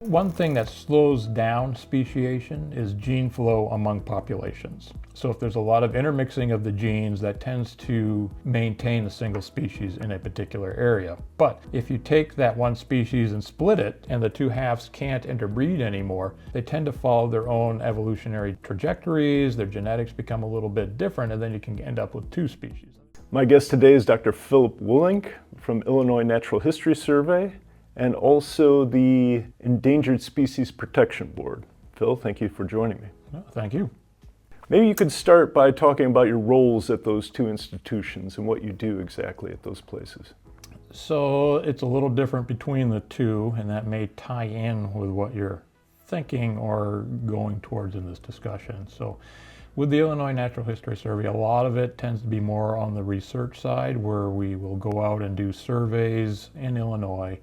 One thing that slows down speciation is gene flow among populations. So if there's a lot of intermixing of the genes, that tends to maintain a single species in a particular area. But if you take that one species and split it, and the two halves can't interbreed anymore, they tend to follow their own evolutionary trajectories, their genetics become a little bit different, and then you can end up with two species. My guest today is Dr. Philip Willink from Illinois Natural History Survey, and also the Endangered Species Protection Board. Phil, thank you for joining me. Oh, thank you. Maybe you could start by talking about your roles at those two institutions and what you do exactly at those places. So it's a little different between the two, and that may tie in with what you're thinking or going towards in this discussion. So with the Illinois Natural History Survey, a lot of it tends to be more on the research side, where we will go out and do surveys in Illinois,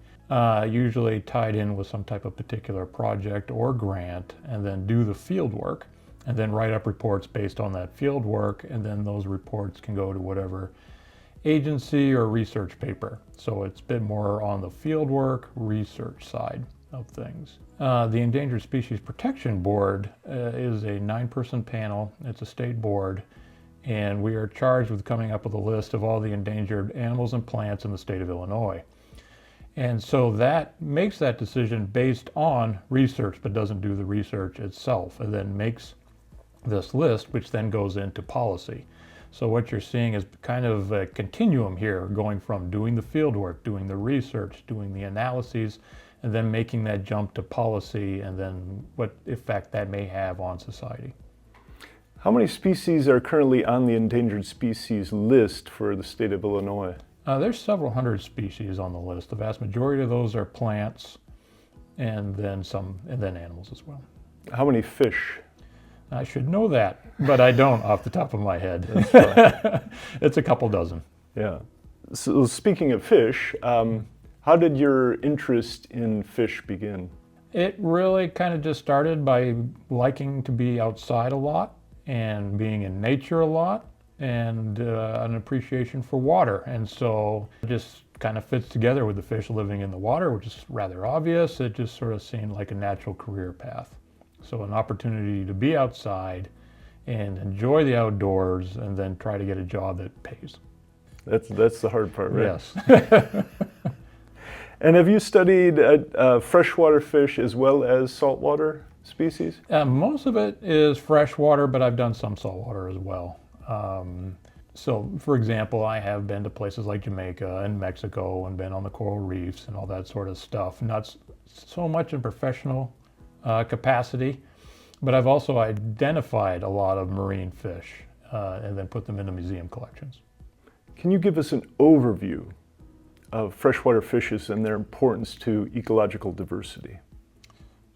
usually tied in with some type of particular project or grant, and then do the field work, and then write up reports based on that field work, and then those reports can go to whatever agency or research paper. So it's a bit more on the field work, research side of things. The Endangered Species Protection Board is a 9-person panel. It's a state board, and we are charged with coming up with a list of all the endangered animals and plants in the state of Illinois. And so that makes that decision based on research, but doesn't do the research itself, and then makes this list, which then goes into policy. So what you're seeing is kind of a continuum here, going from doing the field work, doing the research, doing the analyses, and then making that jump to policy, and then what effect that may have on society. How many species are currently on the endangered species list for the state of Illinois? There's several hundred species on the list. The vast majority of those are plants, and then animals as well. How many fish? I should know that, but I don't off the top of my head. It's a couple dozen. Yeah. So speaking of fish, how did your interest in fish begin? It really kind of just started by liking to be outside a lot and being in nature a lot, and an appreciation for water. And so it just kind of fits together with the fish living in the water, which is rather obvious. It just sort of seemed like a natural career path. So an opportunity to be outside and enjoy the outdoors, and then try to get a job that pays. That's the hard part, right? Yes. And have you studied freshwater fish as well as saltwater species? Most of it is freshwater, but I've done some saltwater as well. So, for example, I have been to places like Jamaica and Mexico and been on the coral reefs and all that sort of stuff. Not so much in professional capacity, but I've also identified a lot of marine fish and then put them into museum collections. Can you give us an overview of freshwater fishes and their importance to ecological diversity?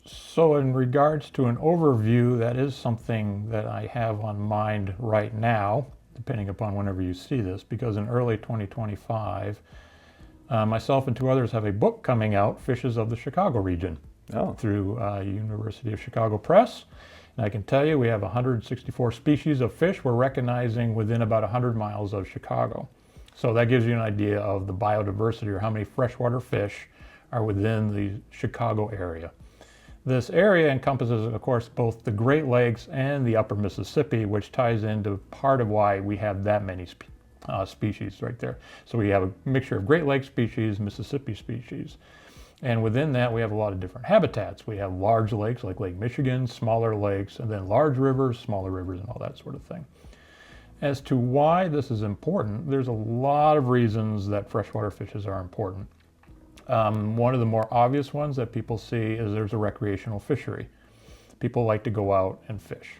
So in regards to an overview, that is something that I have on mind right now, depending upon whenever you see this, because in early 2025, myself and two others have a book coming out, Fishes of the Chicago Region, through University of Chicago Press. And I can tell you we have 164 species of fish we're recognizing within about 100 miles of Chicago. So that gives you an idea of the biodiversity, or how many freshwater fish are within the Chicago area. This area encompasses, of course, both the Great Lakes and the upper Mississippi, which ties into part of why we have that many species right there. So we have a mixture of Great Lake species, Mississippi species. And within that, we have a lot of different habitats. We have large lakes like Lake Michigan, smaller lakes, and then large rivers, smaller rivers, and all that sort of thing. As to why this is important, there's a lot of reasons that freshwater fishes are important. One of the more obvious ones that people see is there's a recreational fishery. People like to go out and fish,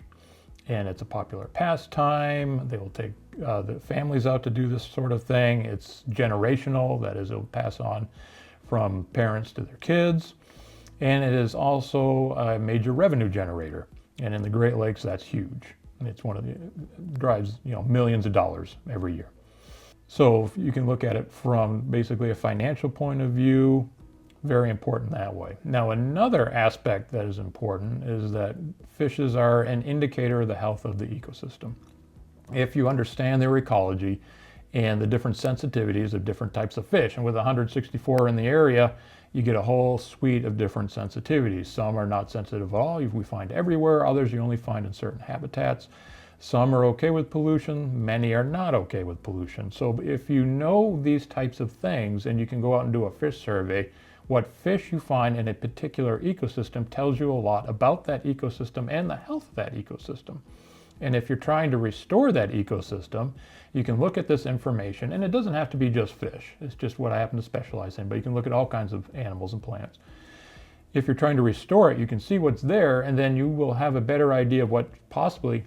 and it's a popular pastime. They will take the families out to do this sort of thing. It's generational, that is, it'll pass on from parents to their kids, and it is also a major revenue generator. And in the Great Lakes, that's huge. It's drives millions of dollars every year. So you can look at it from basically a financial point of view, very important that way. Now, another aspect that is important is that fishes are an indicator of the health of the ecosystem. If you understand their ecology and the different sensitivities of different types of fish, and with 164 in the area, you get a whole suite of different sensitivities. Some are not sensitive at all, we find everywhere. Others you only find in certain habitats. Some are okay with pollution, many are not okay with pollution. So if you know these types of things and you can go out and do a fish survey, what fish you find in a particular ecosystem tells you a lot about that ecosystem and the health of that ecosystem. And if you're trying to restore that ecosystem, you can look at this information, and it doesn't have to be just fish. It's just what I happen to specialize in, but you can look at all kinds of animals and plants. If you're trying to restore it, you can see what's there, and then you will have a better idea of what possibly,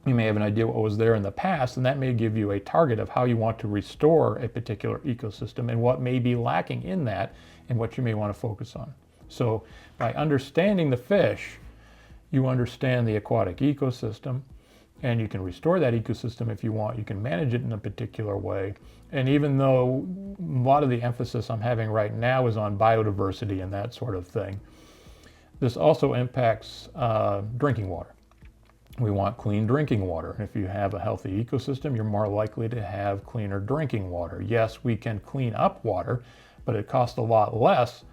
you may have an idea what was there in the past, and that may give you a target of how you want to restore a particular ecosystem and what may be lacking in that and what you may want to focus on. So by understanding the fish, you understand the aquatic ecosystem, and you can restore that ecosystem if you want. You can manage it in a particular way. And even though a lot of the emphasis I'm having right now is on biodiversity and that sort of thing, this also impacts drinking water. We want clean drinking water. And if you have a healthy ecosystem, you're more likely to have cleaner drinking water. Yes, we can clean up water, but it costs a lot less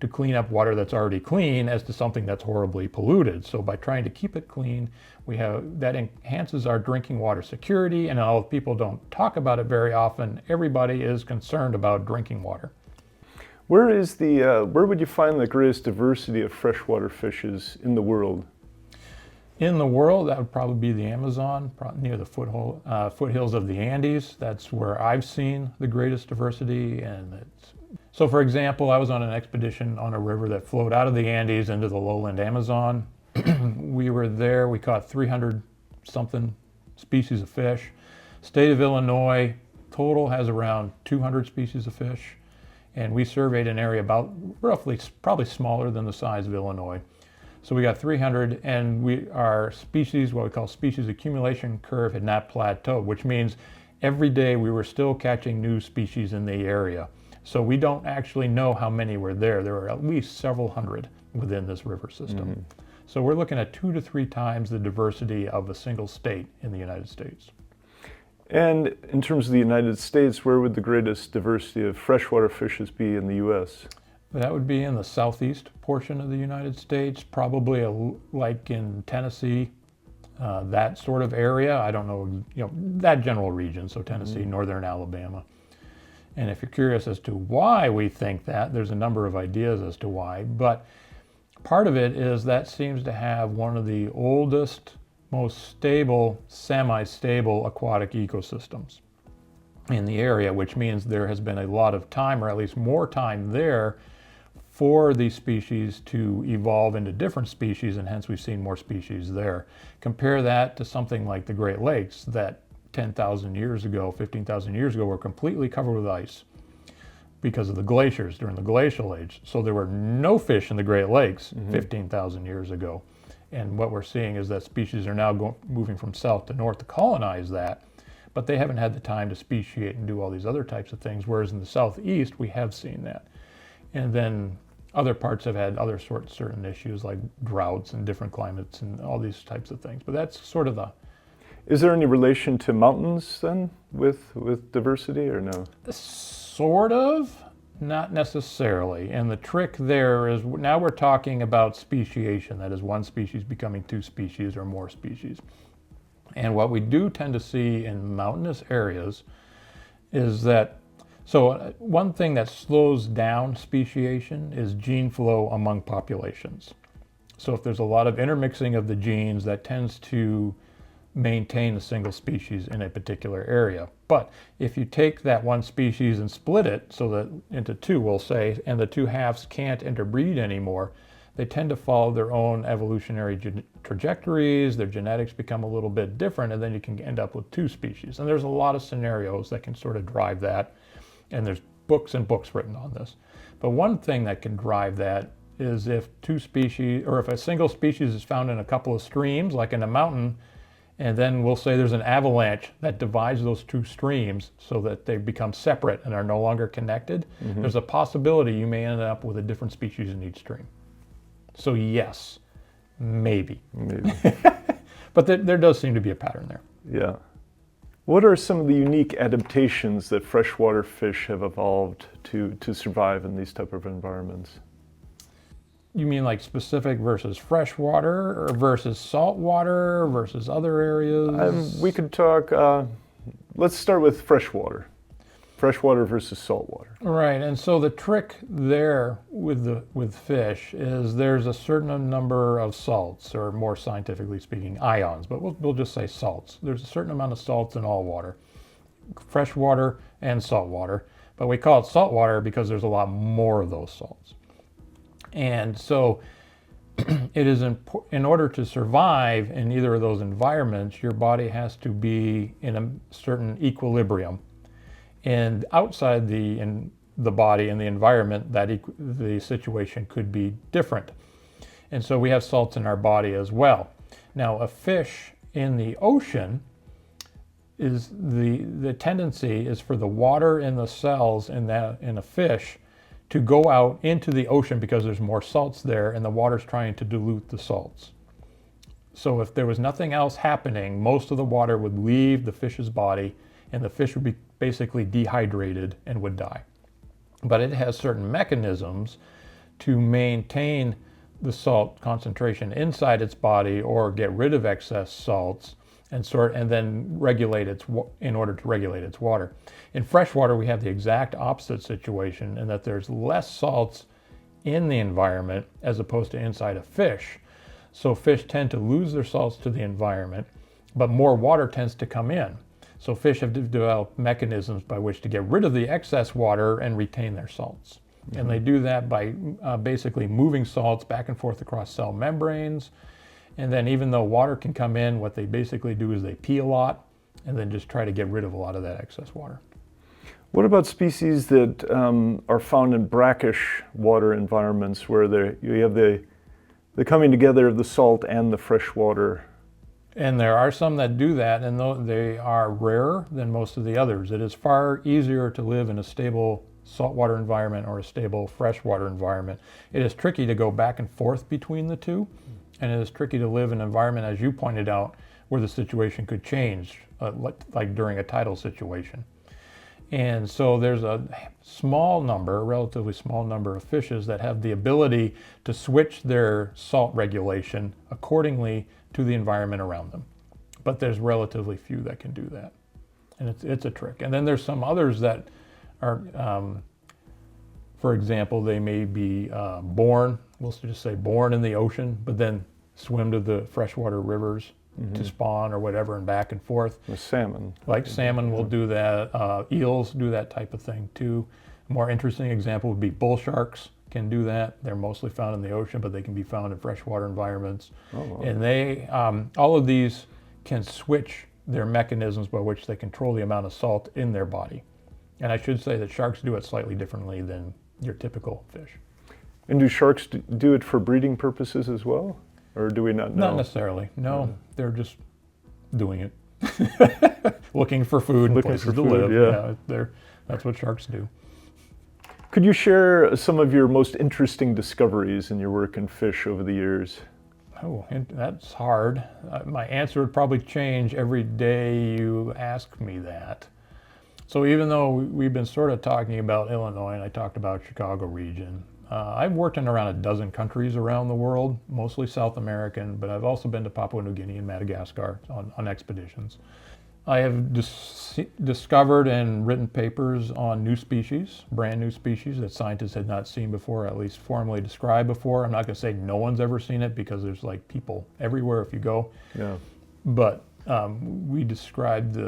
to clean up water that's already clean as to something that's horribly polluted. So by trying to keep it clean, that enhances our drinking water security, and although people don't talk about it very often, everybody is concerned about drinking water. Where would you find the greatest diversity of freshwater fishes in the world? In the world, that would probably be the Amazon, near the foothills of the Andes. That's where I've seen the greatest diversity. So for example, I was on an expedition on a river that flowed out of the Andes into the lowland Amazon. We were there, we caught 300 something species of fish. State of Illinois total has around 200 species of fish. And we surveyed an area about roughly, probably smaller than the size of Illinois. So we got 300, and our species, what we call species accumulation curve, had not plateaued, which means every day we were still catching new species in the area. So we don't actually know how many were there. There were at least several hundred within this river system. Mm-hmm. So we're looking at 2 to 3 times the diversity of a single state in the United States. And in terms of the United States, where would the greatest diversity of freshwater fishes be in the U.S.? That would be in the southeast portion of the United States, probably like in Tennessee, that sort of area. I don't know, that general region, so Tennessee, mm-hmm. northern Alabama. And if you're curious as to why we think that, there's a number of ideas as to why, but part of it is that seems to have one of the oldest, most stable, semi-stable aquatic ecosystems in the area, which means there has been a lot of time, or at least more time there, for these species to evolve into different species, and hence we've seen more species there. Compare that to something like the Great Lakes that 10,000 years ago, 15,000 years ago were completely covered with ice because of the glaciers during the glacial age. So there were no fish in the Great Lakes mm-hmm. 15,000 years ago. And what we're seeing is that species are now moving from south to north to colonize that, but they haven't had the time to speciate and do all these other types of things, whereas in the southeast we have seen that. And then other parts have had other certain issues like droughts and different climates and all these types of things. But that's sort of the... Is there any relation to mountains then with diversity or no? Sort of, not necessarily. And the trick there is now we're talking about speciation, that is one species becoming 2 species or more species. And what we do tend to see in mountainous areas is that, so one thing that slows down speciation is gene flow among populations. So if there's a lot of intermixing of the genes, that tends to maintain a single species in a particular area. But if you take that one species and split it so that into 2, we'll say, and the 2 halves can't interbreed anymore, they tend to follow their own evolutionary trajectories, their genetics become a little bit different, and then you can end up with 2 species. And there's a lot of scenarios that can sort of drive that, and there's books and books written on this. But one thing that can drive that is if 2 species, or if a single species is found in a couple of streams, like in a mountain, and then we'll say there's an avalanche that divides those 2 streams so that they become separate and are no longer connected, mm-hmm. there's a possibility you may end up with a different species in each stream. So yes, maybe. Maybe. But there does seem to be a pattern there. Yeah. What are some of the unique adaptations that freshwater fish have evolved to survive in these type of environments? You mean like specific versus freshwater or versus saltwater versus other areas? We could talk, let's start with freshwater. Freshwater versus saltwater. Right, and so the trick there with fish is there's a certain number of salts, or more scientifically speaking, ions, but we'll just say salts. There's a certain amount of salts in all water, freshwater and saltwater, but we call it saltwater because there's a lot more of those salts. And so it is in order to survive in either of those environments, your body has to be in a certain equilibrium. And outside the body and the environment, the situation could be different. And so we have salts in our body as well. Now, a fish in the ocean is the tendency is for the water in the cells in a fish to go out into the ocean because there's more salts there, and the water's trying to dilute the salts. So if there was nothing else happening, most of the water would leave the fish's body, and the fish would be basically dehydrated and would die. But it has certain mechanisms to maintain the salt concentration inside its body or get rid of excess salts and then regulate in order to regulate its water. In freshwater, we have the exact opposite situation in that there's less salts in the environment as opposed to inside a fish. So fish tend to lose their salts to the environment, but more water tends to come in. So fish have developed mechanisms by which to get rid of the excess water and retain their salts. Mm-hmm. And they do that by basically moving salts back and forth across cell membranes. And then even though water can come in, what they basically do is they pee a lot and then just try to get rid of a lot of that excess water. What about species that are found in brackish water environments where you have the coming together of the salt and the fresh water? And there are some that do that, and they are rarer than most of the others. It is far easier to live in a stable saltwater environment or a stable freshwater environment. It is tricky to go back and forth between the two, and it is tricky to live in an environment, as you pointed out, where the situation could change, like during a tidal situation. And so there's a relatively small number of fishes that have the ability to switch their salt regulation accordingly to the environment around them. But there's relatively few that can do that. And it's a trick. And then there's some others that are, for example, they may be born, we'll just say born in the ocean, but then swim to the freshwater rivers to spawn or whatever and back and forth. The salmon. Like salmon will do that. Eels do that type of thing too. A more interesting example would be bull sharks can do that. They're mostly found in the ocean, but they can be found in freshwater environments. Oh, wow. And they, all of these can switch their mechanisms by which they control the amount of salt in their body. And I should say that sharks do it slightly differently than your typical fish. And do sharks do it for breeding purposes as well? Or do we not know? Not necessarily. No, they're just doing it. Looking for food and places to live. Yeah, that's what sharks do. Could you share some of your most interesting discoveries in your work in fish over the years? Oh, that's hard. My answer would probably change every day you ask me that. So even though we've been sort of talking about Illinois, and I talked about Chicago region, I've worked in around a dozen countries around the world, mostly South American, but I've also been to Papua New Guinea and Madagascar on expeditions. I have discovered and written papers on new species, brand new species that scientists had not seen before, at least formally described before. I'm not going to say no one's ever seen it because there's like people everywhere if you go. Yeah. But we described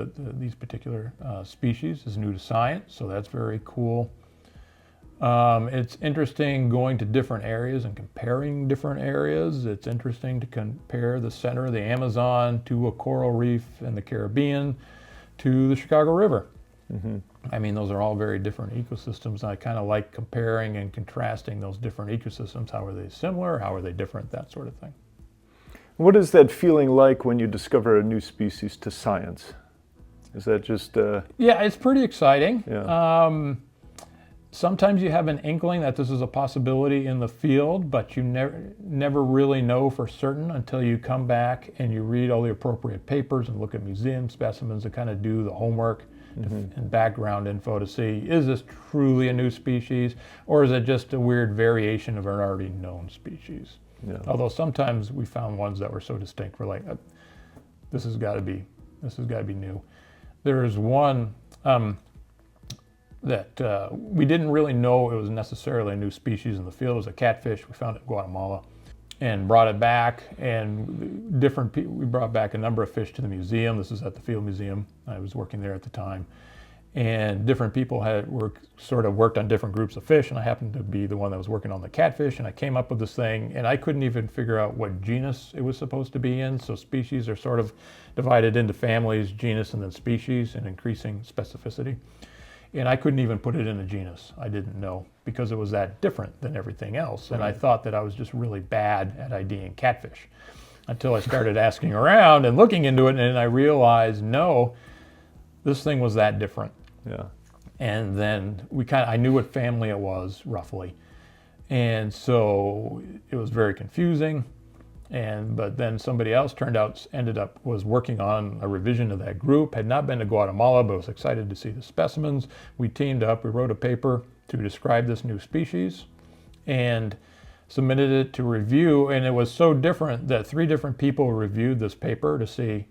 these particular species as new to science, so that's very cool. It's interesting going to different areas and comparing different areas. It's interesting to compare the center of the Amazon to a coral reef in the Caribbean to the Chicago River. Mm-hmm. I mean, those are all very different ecosystems, and I kind of like comparing and contrasting those different ecosystems. How are they similar? How are they different? That sort of thing. What is that feeling like when you discover a new species to science? Is that just... Yeah, it's pretty exciting. Yeah. Sometimes you have an inkling that this is a possibility in the field, but you never really know for certain until you come back and you read all the appropriate papers and look at museum specimens and kind of do the homework and background info to see, is this truly a new species, or is it just a weird variation of an already known species? Yeah. Although sometimes we found ones that were so distinct, we're like, this has got to be new. There's one that we didn't really know it was necessarily a new species in the field. It was a catfish. We found it in Guatemala and brought it back, and we brought back a number of fish to the museum. This is at the Field Museum. I was working there at the time, and different people worked on different groups of fish, and I happened to be the one that was working on the catfish, and I came up with this thing, and I couldn't even figure out what genus it was supposed to be in. So species are sort of divided into families, genus, and then species in increasing specificity. And I couldn't even put it in a genus. I didn't know, because it was that different than everything else. And I thought that I was just really bad at IDing catfish until I started asking around and looking into it, and I realized, no, this thing was that different. Yeah. And then I knew what family it was roughly. And so it was very confusing. But then somebody else was working on a revision of that group, had not been to Guatemala, but was excited to see the specimens. We teamed up, we wrote a paper to describe this new species and submitted it to review. And it was so different that 3 different people reviewed this paper to see,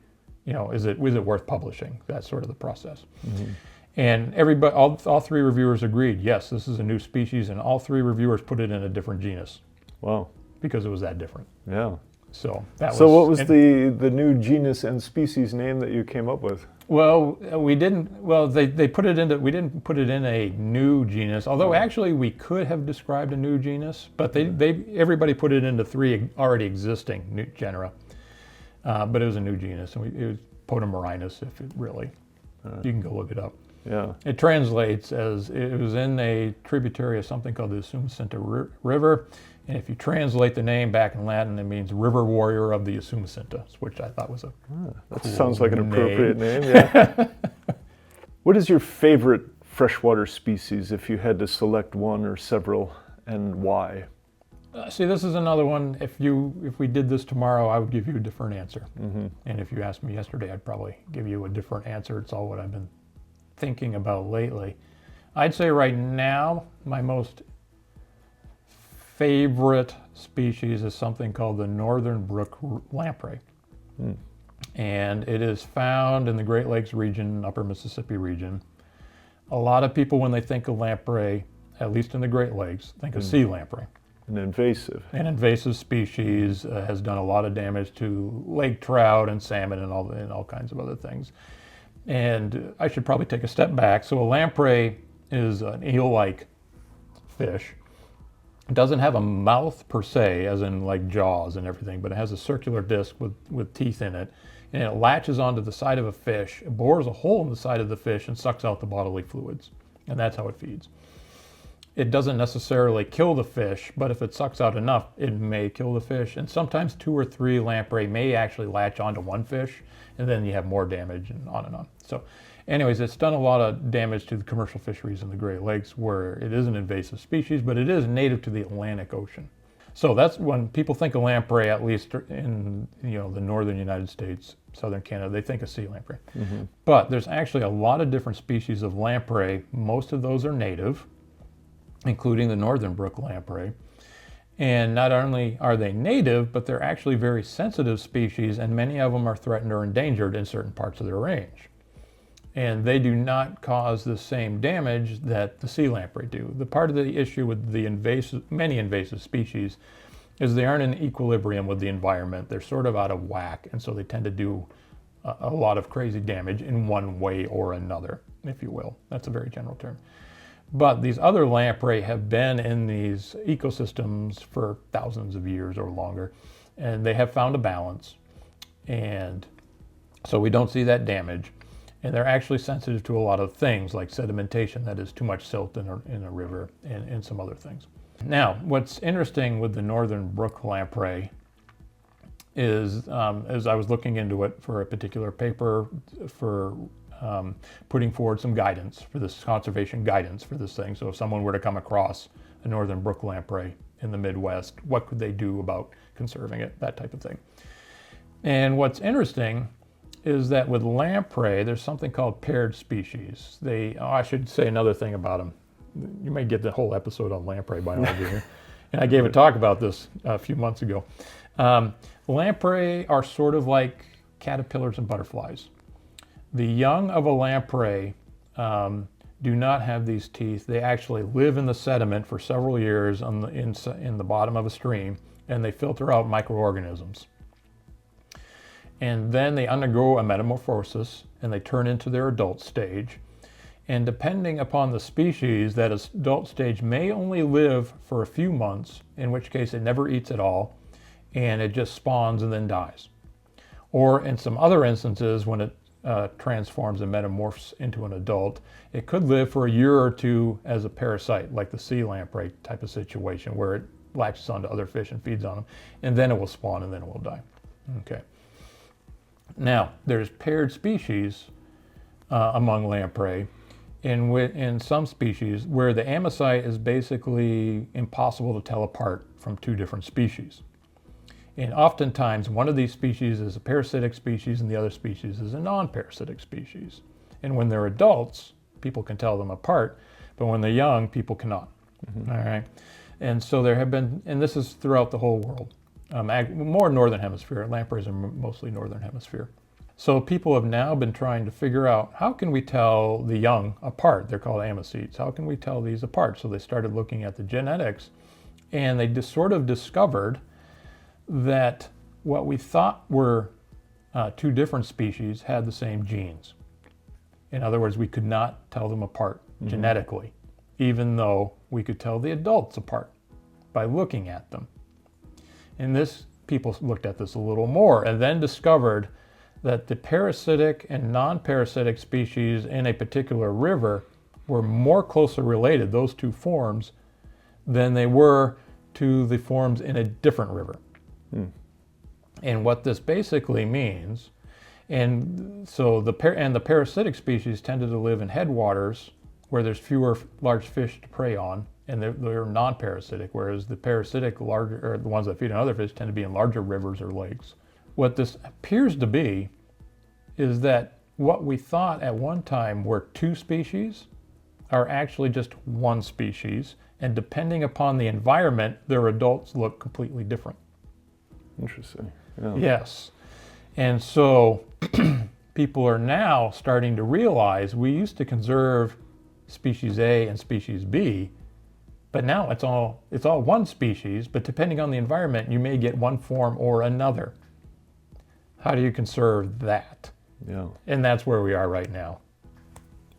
is it worth publishing? That's sort of the process. Mm-hmm. And all 3 reviewers agreed, yes, this is a new species, and all 3 reviewers put it in a different genus. Wow. Because it was that different. Yeah. So what was the new genus and species name that you came up with? Well, we didn't. Well, they put it into. We didn't put it in a new genus. Although actually we could have described a new genus, but everybody put it into 3 already existing new genera. But it was a new genus, and it was Podomarinus. If it really, you can go look it up. Yeah. It translates as it was in a tributary of something called the Usumacinta River. And if you translate the name back in Latin, it means river warrior of the Usumacinta, which I thought was a that cool sounds like an appropriate name. Yeah. What is your favorite freshwater species, if you had to select one or several, and why? See, this is another one. If we did this tomorrow, I would give you a different answer. Mm-hmm. And if you asked me yesterday, I'd probably give you a different answer. It's all what I've been thinking about lately. I'd say right now, my most favorite species is something called the northern brook lamprey. And it is found in the Great Lakes region, upper Mississippi region. A lot of people, when they think of lamprey, at least in the Great Lakes, think of sea lamprey. An invasive species, has done a lot of damage to lake trout and salmon and all kinds of other things. And I should probably take a step back. So a lamprey is an eel-like fish. It doesn't have a mouth per se, as in like jaws and everything, but it has a circular disc with teeth in it, and it latches onto the side of a fish, it bores a hole in the side of the fish and sucks out the bodily fluids, and that's how it feeds. It doesn't necessarily kill the fish, but if it sucks out enough, it may kill the fish, and sometimes 2 or 3 lamprey may actually latch onto one fish, and then you have more damage and on and on. So anyways, it's done a lot of damage to the commercial fisheries in the Great Lakes, where it is an invasive species, but it is native to the Atlantic Ocean. So that's when people think of lamprey, at least in the northern United States, southern Canada, they think of sea lamprey. Mm-hmm. But there's actually a lot of different species of lamprey. Most of those are native, including the northern brook lamprey. And not only are they native, but they're actually very sensitive species, and many of them are threatened or endangered in certain parts of their range. And they do not cause the same damage that the sea lamprey do. The part of the issue with the many invasive species is they aren't in equilibrium with the environment. They're sort of out of whack, and so they tend to do a lot of crazy damage in one way or another, if you will. That's a very general term. But these other lamprey have been in these ecosystems for thousands of years or longer, and they have found a balance. And so we don't see that damage. And they're actually sensitive to a lot of things like sedimentation, that is too much silt in a river, and some other things. Now, what's interesting with the northern brook lamprey is, as I was looking into it for a particular paper for putting forward some guidance for this, conservation guidance for this thing. So if someone were to come across a northern brook lamprey in the Midwest, what could they do about conserving it, that type of thing. And what's interesting is that with lamprey, there's something called paired species. I should say another thing about them. You may get the whole episode on lamprey biology here. And I gave a talk about this a few months ago. Lamprey are sort of like caterpillars and butterflies. The young of a lamprey do not have these teeth. They actually live in the sediment for several years in the bottom of a stream, and they filter out microorganisms. And then they undergo a metamorphosis, and they turn into their adult stage. And depending upon the species, that adult stage may only live for a few months, in which case it never eats at all, and it just spawns and then dies. Or in some other instances, when it transforms and metamorphs into an adult, it could live for a year or two as a parasite, like the sea lamprey type of situation, where it latches onto other fish and feeds on them, and then it will spawn and then it will die. Okay. Now, there's paired species among lamprey in some species where the amosite is basically impossible to tell apart from two different species. And oftentimes, one of these species is a parasitic species and the other species is a non-parasitic species. And when they're adults, people can tell them apart, but when they're young, people cannot. Mm-hmm. All right. And so there have been, and this is throughout the whole world, more northern hemisphere. Lampreys are mostly northern hemisphere. So people have now been trying to figure out, how can we tell the young apart? They're called amocetes. How can we tell these apart? So they started looking at the genetics, and they just sort of discovered that what we thought were two different species had the same genes. In other words, we could not tell them apart genetically, even though we could tell the adults apart by looking at them. And people looked at this a little more and then discovered that the parasitic and non-parasitic species in a particular river were more closely related, those two forms, than they were to the forms in a different river. And what this basically means, and so the parasitic species tended to live in headwaters where there's fewer large fish to prey on, and they're non-parasitic, whereas the parasitic the ones that feed on other fish tend to be in larger rivers or lakes. What this appears to be is that what we thought at one time were two species are actually just one species, and depending upon the environment, their adults look completely different. Interesting. Yeah. Yes. And so people are now starting to realize we used to conserve species A and species B, but now it's all one species, but depending on the environment, you may get one form or another. How do you conserve that? Yeah. And that's where we are right now.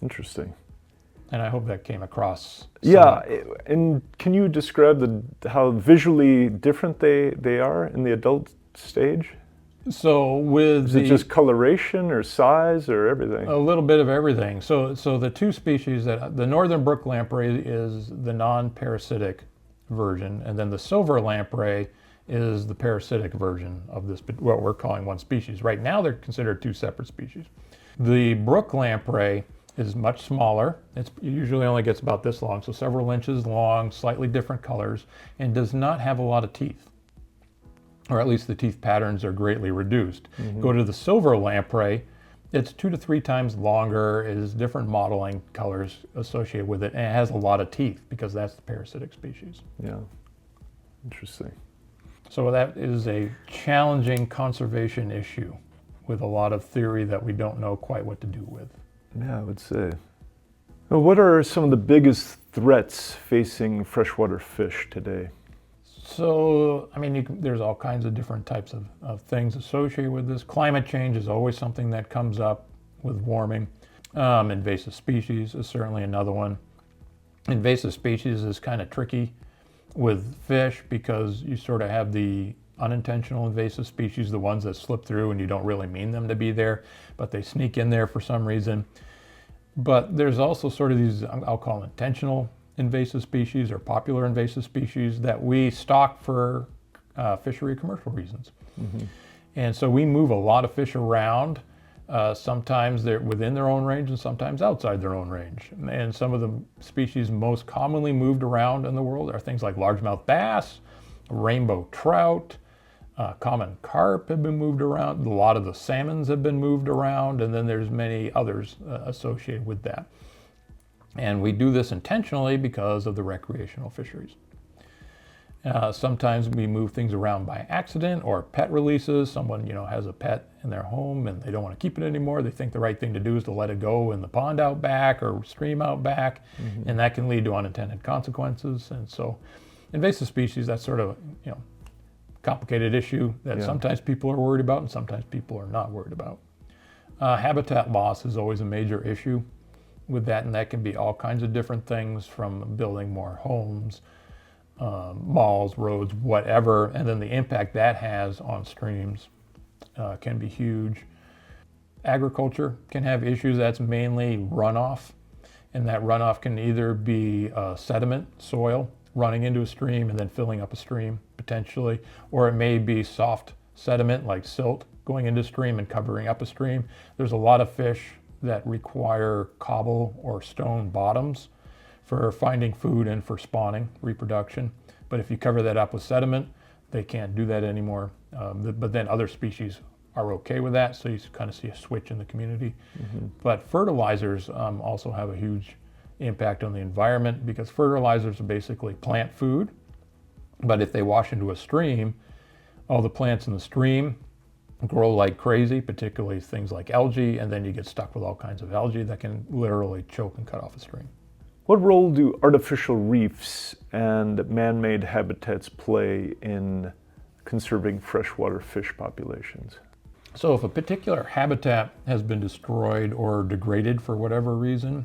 Interesting. And I hope that came across. Yeah, and can you describe how visually different they are in the adult stage? So is it just coloration or size or everything? A little bit of everything. So the two species the northern brook lamprey is the non-parasitic version, and then the silver lamprey is the parasitic version of this, what we're calling one species. Right now they're considered two separate species. The brook lamprey is much smaller. It usually only gets about this long, so several inches long, slightly different colors, and does not have a lot of teeth. Or at least the teeth patterns are greatly reduced. Go to the silver lamprey, it's 2 to 3 times longer, it has different modeling colors associated with it, and it has a lot of teeth because that's the parasitic species. Yeah, interesting. So that is a challenging conservation issue with a lot of theory that we don't know quite what to do with. Yeah, I would say. Well, what are some of the biggest threats facing freshwater fish today? So, I mean, there's all kinds of different types of things associated with this. Climate change is always something that comes up with warming. Invasive species is certainly another one. Invasive species is kind of tricky with fish because you sort of have the unintentional invasive species, the ones that slip through and you don't really mean them to be there, but they sneak in there for some reason. But there's also sort of these, I'll call them intentional invasive species or popular invasive species that we stock for fishery commercial reasons. And so we move a lot of fish around Sometimes they're within their own range and sometimes outside their own range. And some of the species most commonly moved around in the world are things like largemouth bass, rainbow trout, common carp have been moved around. A lot of the salmons have been moved around, and then there's many others associated with that. And we do this intentionally because of the recreational fisheries. Sometimes we move things around by accident or pet releases. Someone, has a pet in their home and they don't want to keep it anymore. They think the right thing to do is to let it go in the pond out back or stream out back, and that can lead to unintended consequences. And so invasive species, that's sort of, complicated issue that sometimes people are worried about and sometimes people are not worried about. Habitat loss is always a major issue with that, and that can be all kinds of different things, from building more homes, malls, roads, whatever, and then the impact that has on streams can be huge. Agriculture can have issues. That's mainly runoff, and that runoff can either be sediment, soil, running into a stream and then filling up a stream potentially, or it may be soft sediment like silt going into a stream and covering up a stream. There's a lot of fish that require cobble or stone bottoms for finding food and for spawning, reproduction. But if you cover that up with sediment, they can't do that anymore. But then other species are okay with that, so you kind of see a switch in the community. But fertilizers also have a huge impact on the environment, because fertilizers are basically plant food, but if they wash into a stream, all the plants in the stream grow like crazy, particularly things like algae, and then you get stuck with all kinds of algae that can literally choke and cut off a stream. What role do artificial reefs and man-made habitats play in conserving freshwater fish populations? So if a particular habitat has been destroyed or degraded for whatever reason,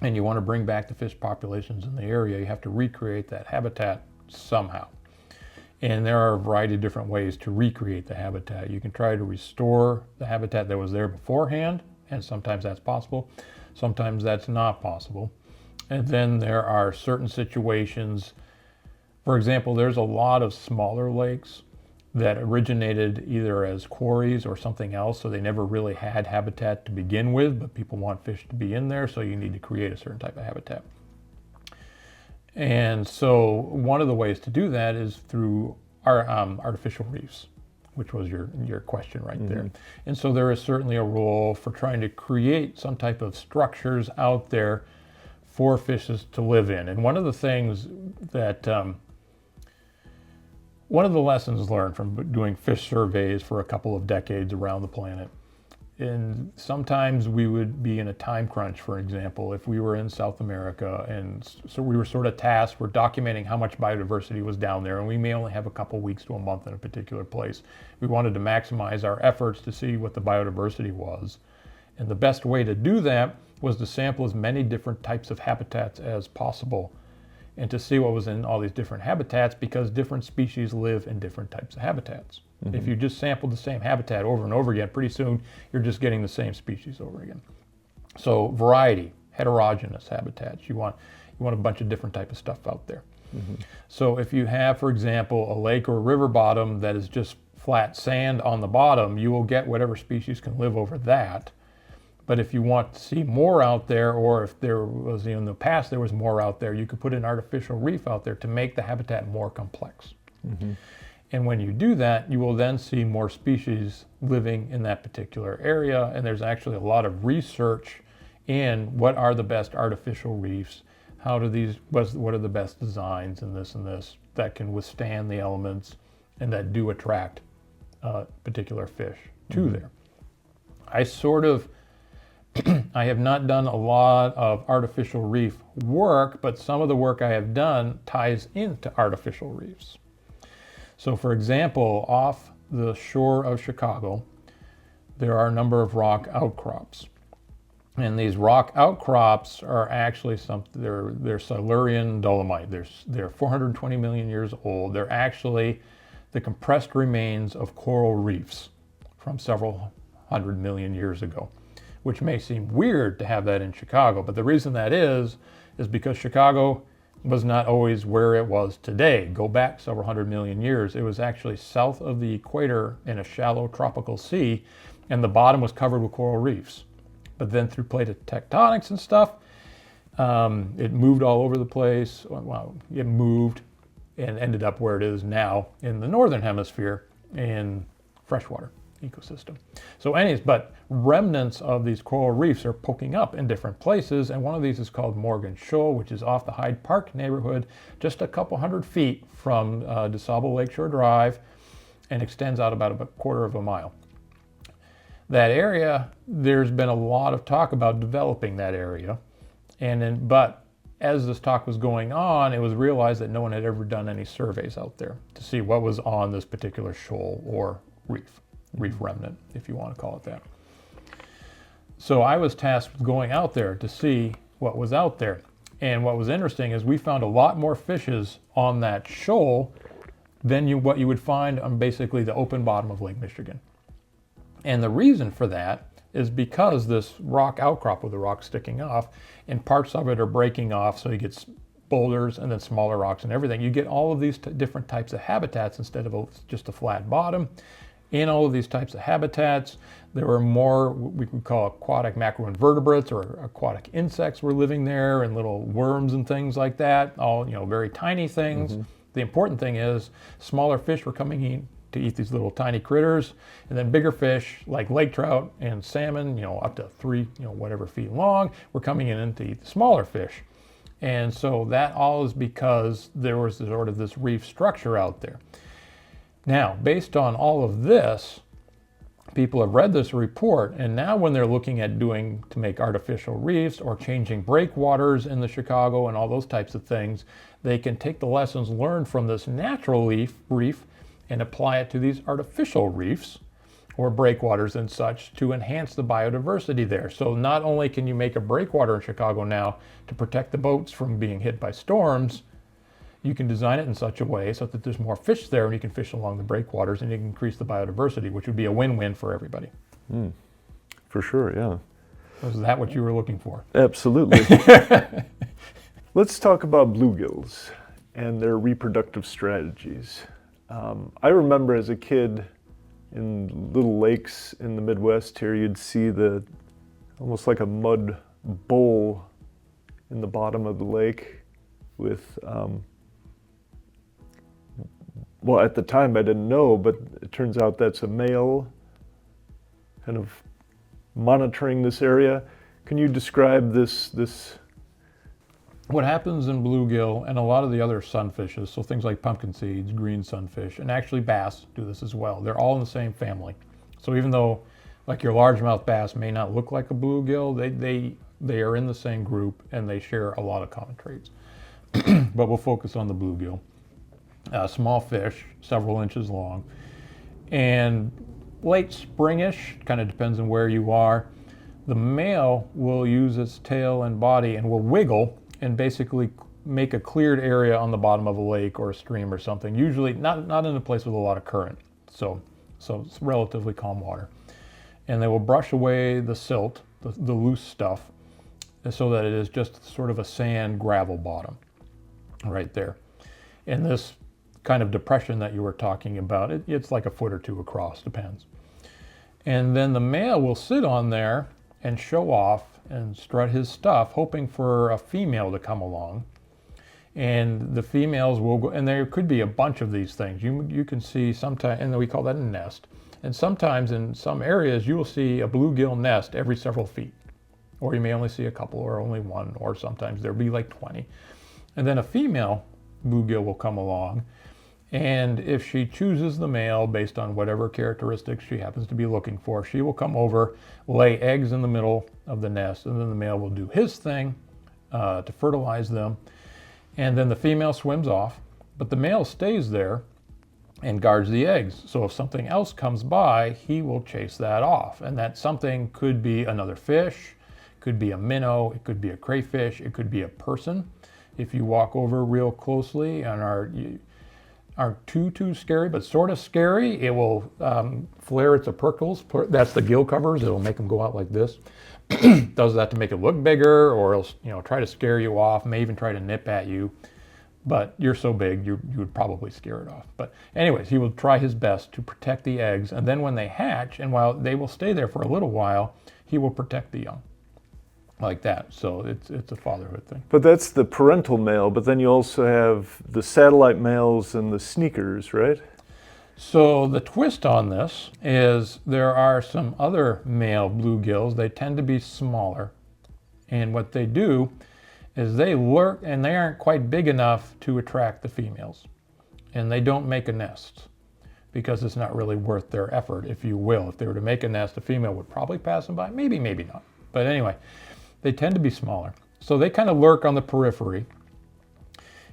and you want to bring back the fish populations in the area, you have to recreate that habitat somehow. And there are a variety of different ways to recreate the habitat. You can try to restore the habitat that was there beforehand, and sometimes that's possible. Sometimes that's not possible. And then there are certain situations, for example, there's a lot of smaller lakes that originated either as quarries or something else, so they never really had habitat to begin with, but people want fish to be in there, so you need to create a certain type of habitat. And so one of the ways to do that is through our artificial reefs, which was your question right there. And so there is certainly a role for trying to create some type of structures out there for fishes to live in. And one of the things that one of the lessons learned from doing fish surveys for a couple of decades around the planet, and sometimes we would be in a time crunch, for example, if we were in South America, and so we were sort of tasked with documenting how much biodiversity was down there, and we may only have a couple weeks to a month in a particular place. We wanted to maximize our efforts to see what the biodiversity was. And the best way to do that was to sample as many different types of habitats as possible, and to see what was in all these different habitats, because different species live in different types of habitats. If you just sampled the same habitat over and over again, pretty soon you're just getting the same species over again. So variety, heterogeneous habitats. You want a bunch of different type of stuff out there. So if you have, for example, a lake or a river bottom that is just flat sand on the bottom, you will get whatever species can live over that. But if you want to see more out there, or if there was, in the past there was more out there, you could put an artificial reef out there to make the habitat more complex. And when you do that, you will then see more species living in that particular area. And there's actually a lot of research in what are the best artificial reefs, what are the best designs, and this that can withstand the elements and that do attract particular fish to there. I have not done a lot of artificial reef work, but some of the work I have done ties into artificial reefs. So for example, off the shore of Chicago, there are a number of rock outcrops. And these rock outcrops are actually they're Silurian dolomite. They're 420 million years old. They're actually the compressed remains of coral reefs from several 100 million years ago, which may seem weird to have that in Chicago. But the reason that is because Chicago was not always where it was today. Go back several 100 million years. It was actually south of the equator in a shallow tropical sea, and the bottom was covered with coral reefs. But then through plate tectonics and stuff, it moved all over the place. Well, it moved and ended up where it is now in the northern hemisphere in freshwater ecosystem. So anyways, but remnants of these coral reefs are poking up in different places, and one of these is called Morgan Shoal, which is off the Hyde Park neighborhood, just a couple 100 feet from DeSable Lakeshore Drive, and extends out about a quarter of a mile. That area, there's been a lot of talk about developing that area, but as this talk was going on, it was realized that no one had ever done any surveys out there to see what was on this particular shoal or reef remnant, if you want to call it that. So I was tasked with going out there to see what was out there. And what was interesting is we found a lot more fishes on that shoal than what you would find on basically the open bottom of Lake Michigan. And the reason for that is because this rock outcrop with the rock sticking off, and parts of it are breaking off, so you get boulders and then smaller rocks and everything. You get all of these different types of habitats instead of just a flat bottom. In all of these types of habitats, there were more we could call aquatic macroinvertebrates, or aquatic insects were living there, and little worms and things like that, all very tiny things. The important thing is smaller fish were coming in to eat these little tiny critters, and then bigger fish like lake trout and salmon, up to 3, whatever feet long, were coming in to eat the smaller fish. And so that all is because there was sort of this reef structure out there. Now, based on all of this, people have read this report, and now when they're looking at to make artificial reefs or changing breakwaters in the Chicago and all those types of things, they can take the lessons learned from this natural reef and apply it to these artificial reefs or breakwaters and such to enhance the biodiversity there. So not only can you make a breakwater in Chicago now to protect the boats from being hit by storms, you can design it in such a way so that there's more fish there and you can fish along the breakwaters and you can increase the biodiversity, which would be a win-win for everybody. For sure, yeah. Was that what you were looking for? Absolutely. Let's talk about bluegills and their reproductive strategies. I remember as a kid in little lakes in the Midwest here, you'd see almost like a mud bowl in the bottom of the lake with, well, at the time I didn't know, but it turns out that's a male kind of monitoring this area. Can you describe this? What happens in bluegill and a lot of the other sunfishes, so things like pumpkin seeds, green sunfish, and actually bass do this as well. They're all in the same family. So even though like your largemouth bass may not look like a bluegill, they are in the same group and they share a lot of common traits. But we'll focus on the bluegill. Small fish, several inches long, and late springish, kind of depends on where you are. The male will use its tail and body and will wiggle and basically make a cleared area on the bottom of a lake or a stream or something, usually not in a place with a lot of current, so it's relatively calm water. And they will brush away the silt, the loose stuff, so that it is just sort of a sand gravel bottom right there. And this kind of depression that you were talking about, it's like a foot or two across, depends. And then the male will sit on there and show off and strut his stuff, hoping for a female to come along. And the females will go, and there could be a bunch of these things. You can see sometimes, and we call that a nest. And sometimes in some areas, you will see a bluegill nest every several feet. Or you may only see a couple or only one, or sometimes there'll be like 20. And then a female bluegill will come along. And if she chooses the male based on whatever characteristics she happens to be looking for, she will come over, lay eggs in the middle of the nest, and then the male will do his thing to fertilize them. And then the female swims off, but the male stays there and guards the eggs. So if something else comes by, he will chase that off. And that something could be another fish, could be a minnow, it could be a crayfish, it could be a person. If you walk over real closely and aren't too scary, but sort of scary, it will flare its opercles. That's the gill covers. It'll make them go out like this. Does that to make it look bigger, or it'll try to scare you off, may even try to nip at you. but you're so big you would probably scare it off. But anyways, he will try his best to protect the eggs, and then when they hatch, and while they will stay there for a little while, he will protect the young. Like that. So it's a fatherhood thing. But that's the parental male, but then you also have the satellite males and the sneakers, right? So the twist on this is there are some other male bluegills. They tend to be smaller. And what they do is they lurk, and they aren't quite big enough to attract the females. And they don't make a nest because it's not really worth their effort, if you will. If they were to make a nest, a female would probably pass them by. Maybe, maybe not. But anyway, they tend to be smaller. So they kind of lurk on the periphery.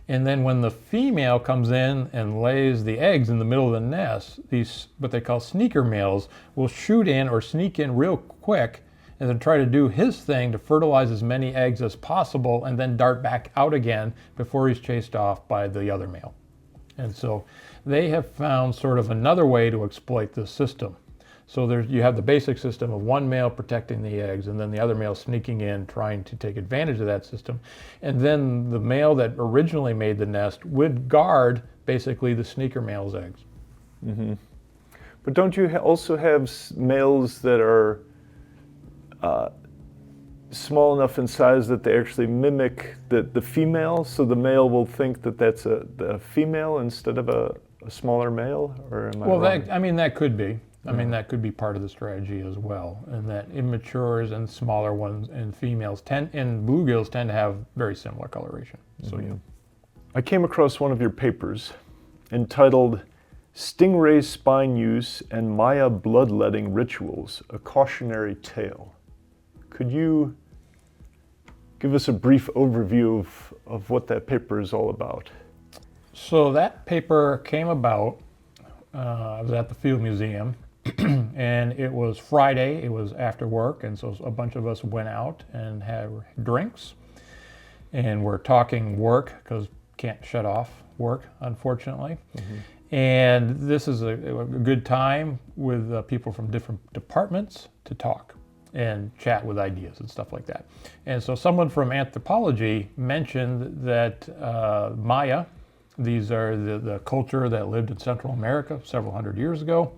And then when the female comes in and lays the eggs in the middle of the nest, these, what they call sneaker males, will shoot in or sneak in real quick and then try to do his thing to fertilize as many eggs as possible and then dart back out again before he's chased off by the other male. And so they have found sort of another way to exploit this system. So you have the basic system of one male protecting the eggs and then the other male sneaking in trying to take advantage of that system. And then the male that originally made the nest would guard basically the sneaker male's eggs. Mm-hmm. But don't you also have males that are small enough in size that they actually mimic the female? So the male will think that that's a female instead of a smaller male? Or am I wrong? That could be. That could be part of the strategy as well, and that immatures and smaller ones and females and bluegills tend to have very similar coloration. So yeah. I came across one of your papers entitled Stingray Spine Use and Maya Bloodletting Rituals, a Cautionary Tale. Could you give us a brief overview of what that paper is all about? So that paper came about, I was at the Field Museum, and it was Friday, it was after work, and so a bunch of us went out and had drinks, and we're talking work, because can't shut off work, unfortunately. Mm-hmm. And this is a good time with people from different departments to talk and chat with ideas and stuff like that. And so someone from anthropology mentioned that Maya, these are the culture that lived in Central America several hundred years ago,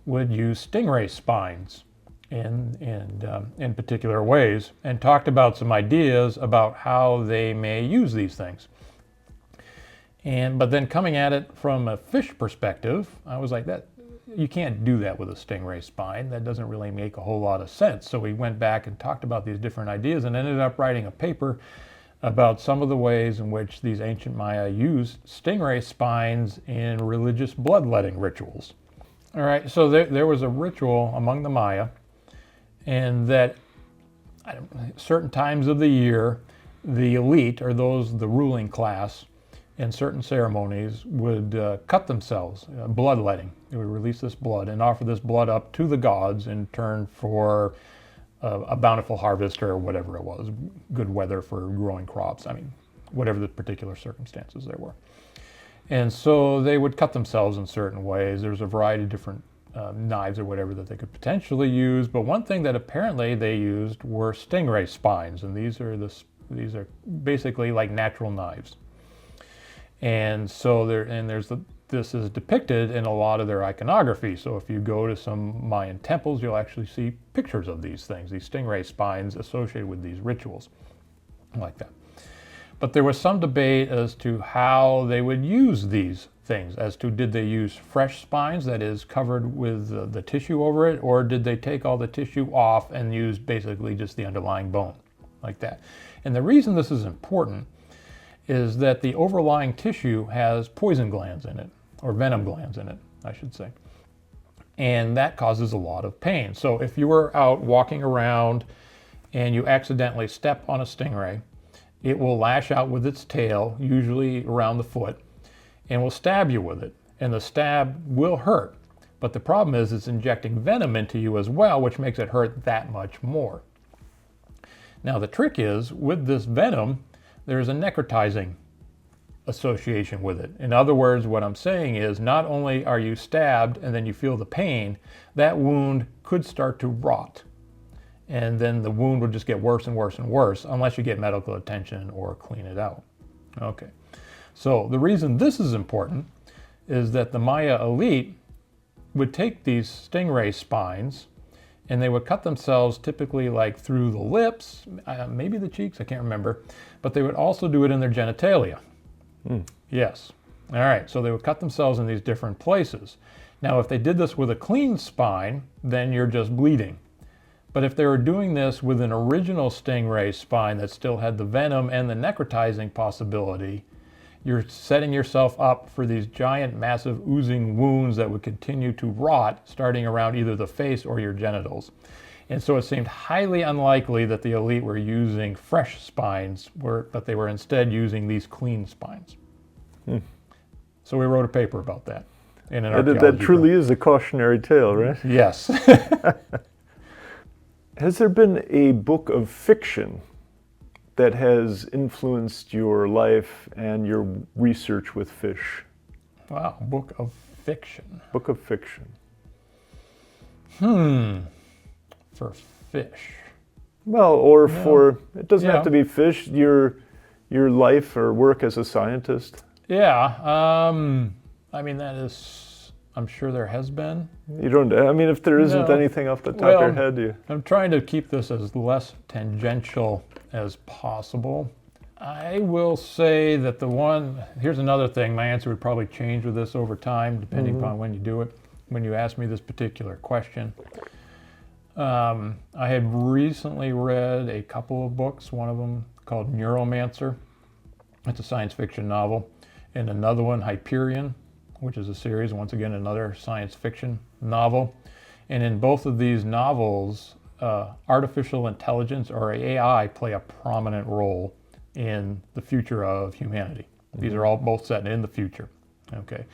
would use stingray spines in particular ways, and talked about some ideas about how they may use these things. But then coming at it from a fish perspective, I was like, that you can't do that with a stingray spine. That doesn't really make a whole lot of sense. So we went back and talked about these different ideas and ended up writing a paper about some of the ways in which these ancient Maya used stingray spines in religious bloodletting rituals. All right, so there was a ritual among the Maya, and that certain times of the year, the elite, or the ruling class, in certain ceremonies would cut themselves, bloodletting. They would release this blood and offer this blood up to the gods in turn for a bountiful harvest or whatever it was, good weather for growing crops, whatever the particular circumstances there were. And so they would cut themselves in certain ways. There's a variety of different knives or whatever that they could potentially use, but one thing that apparently they used were stingray spines, and these are basically like natural knives. And so this is depicted in a lot of their iconography. So if you go to some Mayan temples, you'll actually see pictures of these things, these stingray spines associated with these rituals, like that. But there was some debate as to how they would use these things, as to did they use fresh spines, that is covered with the tissue over it, or did they take all the tissue off and use basically just the underlying bone, like that. And the reason this is important is that the overlying tissue has poison glands in it, or venom glands in it, I should say. And that causes a lot of pain. So if you were out walking around and you accidentally step on a stingray, it will lash out with its tail, usually around the foot, and will stab you with it. And the stab will hurt. But the problem is it's injecting venom into you as well, which makes it hurt that much more. Now the trick is, with this venom, there's a necrotizing association with it. In other words, what I'm saying is, not only are you stabbed and then you feel the pain, that wound could start to rot. And then the wound would just get worse and worse and worse unless you get medical attention or clean it out. Okay. So the reason this is important is that the Maya elite would take these stingray spines and they would cut themselves typically like through the lips, maybe the cheeks, I can't remember, but they would also do it in their genitalia. Yes. All right, so they would cut themselves in these different places. Now, if they did this with a clean spine, then you're just bleeding. But if they were doing this with an original stingray spine that still had the venom and the necrotizing possibility, you're setting yourself up for these giant, massive, oozing wounds that would continue to rot starting around either the face or your genitals. And so it seemed highly unlikely that the elite were using fresh spines, but they were instead using these clean spines. So we wrote a paper about that in an archaeology That truly is a cautionary tale, right? Yes. Has there been a book of fiction that has influenced your life and your research with fish? Wow, book of fiction. Book of fiction. For fish. Well, or No. for, it doesn't Yeah. have to be fish, your life or work as a scientist. Yeah, I mean, that is, I'm sure there has been. You don't, I mean, if there isn't No. anything off the top of your Well, head, you... I'm trying to keep this as less tangential as possible. I will say that here's another thing, my answer would probably change with this over time, depending upon when you do it. When you ask me this particular question, I had recently read a couple of books, one of them called Neuromancer. It's a science fiction novel. And another one, Hyperion, which is a series, once again, another science fiction novel. And in both of these novels, artificial intelligence, or AI, play a prominent role in the future of humanity. These are all both set in the future, okay?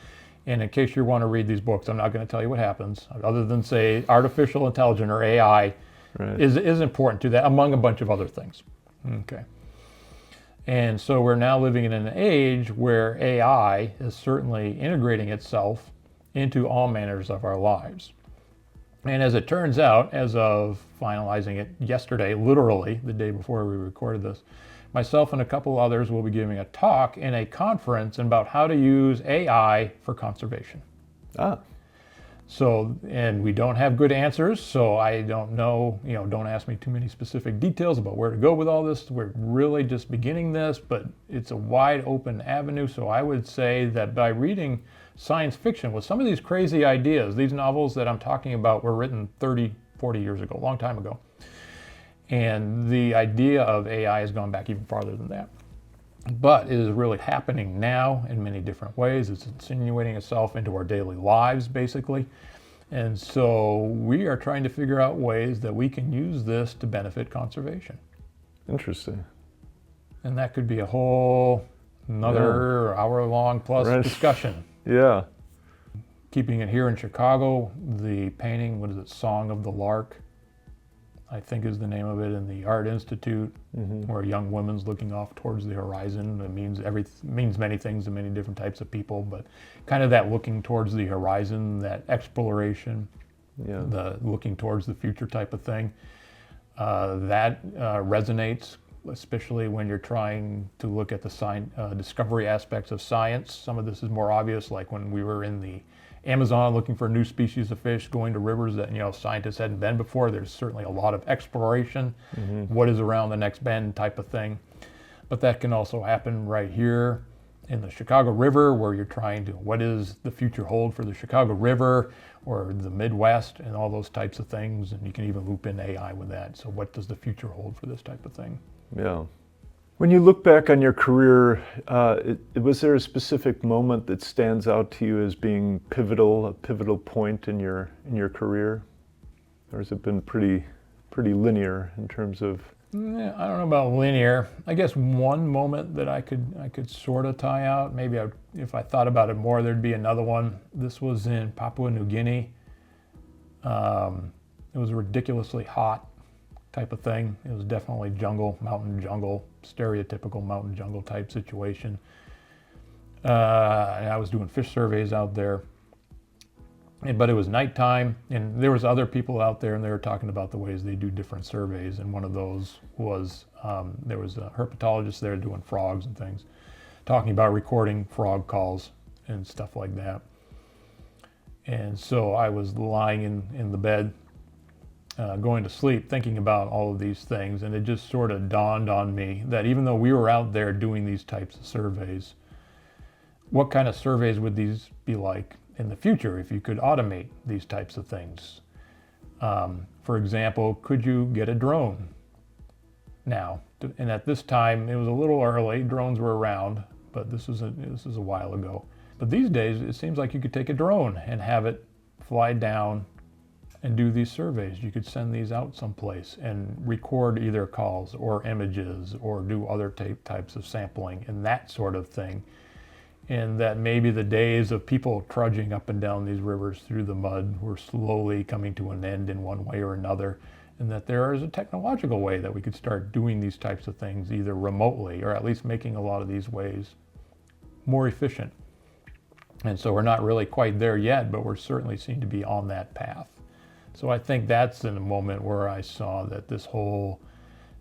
And in case you want to read these books, I'm not going to tell you what happens, other than say artificial intelligence, or AI, is important to that, among a bunch of other things, okay? And so we're now living in an age where AI is certainly integrating itself into all manners of our lives. And as it turns out, as of finalizing it yesterday, literally the day before we recorded this, myself and a couple others will be giving a talk in a conference about how to use AI for conservation. So, and we don't have good answers, so I don't know, don't ask me too many specific details about where to go with all this. We're really just beginning this, but it's a wide open avenue. So I would say that by reading science fiction with some of these crazy ideas, these novels that I'm talking about were written 30, 40 years ago, a long time ago. And the idea of AI has gone back even farther than that. But it is really happening now in many different ways. It's insinuating itself into our daily lives, basically. And so we are trying to figure out ways that we can use this to benefit conservation. Interesting. And that could be a whole another hour-long plus discussion. Yeah. Keeping it here in Chicago, the painting, what is it, Song of the Lark, I think is the name of it, in the Art Institute, where a young woman's looking off towards the horizon. It means many things to many different types of people, but kind of that looking towards the horizon, that exploration, the looking towards the future type of thing, that resonates, especially when you're trying to look at the discovery aspects of science. Some of this is more obvious, like when we were in the Amazon looking for new species of fish, going to rivers that scientists hadn't been before. There's certainly a lot of exploration, what is around the next bend type of thing. But that can also happen right here in the Chicago River, where you're trying to, what does the future hold for the Chicago River or the Midwest and all those types of things. And you can even loop in AI with that. So what does the future hold for this type of thing? Yeah. When you look back on your career, was there a specific moment that stands out to you as being pivotal, a pivotal point in your career? Or has it been pretty linear in terms of? Yeah, I don't know about linear. I guess one moment that I could sort of tie out, maybe if I thought about it more, there'd be another one. This was in Papua New Guinea. It was ridiculously hot type of thing. It was definitely mountain jungle, stereotypical mountain jungle type situation. And I was doing fish surveys out there, but it was nighttime, and there was other people out there, and they were talking about the ways they do different surveys. And one of those was there was a herpetologist there doing frogs and things, talking about recording frog calls and stuff like that. And so I was lying in the bed, going to sleep, thinking about all of these things, and it just sort of dawned on me that even though we were out there doing these types of surveys, what kind of surveys would these be like in the future if you could automate these types of things? For example, could you get a drone now? And at this time, it was a little early. Drones were around, but this is a while ago. But these days, it seems like you could take a drone and have it fly down and do these surveys. You could send these out someplace and record either calls or images or do other types of sampling and that sort of thing. And that maybe the days of people trudging up and down these rivers through the mud were slowly coming to an end in one way or another, and that there is a technological way that we could start doing these types of things either remotely or at least making a lot of these ways more efficient. And so we're not really quite there yet, but we're certainly seem to be on that path. So I think that's in a moment where I saw that this whole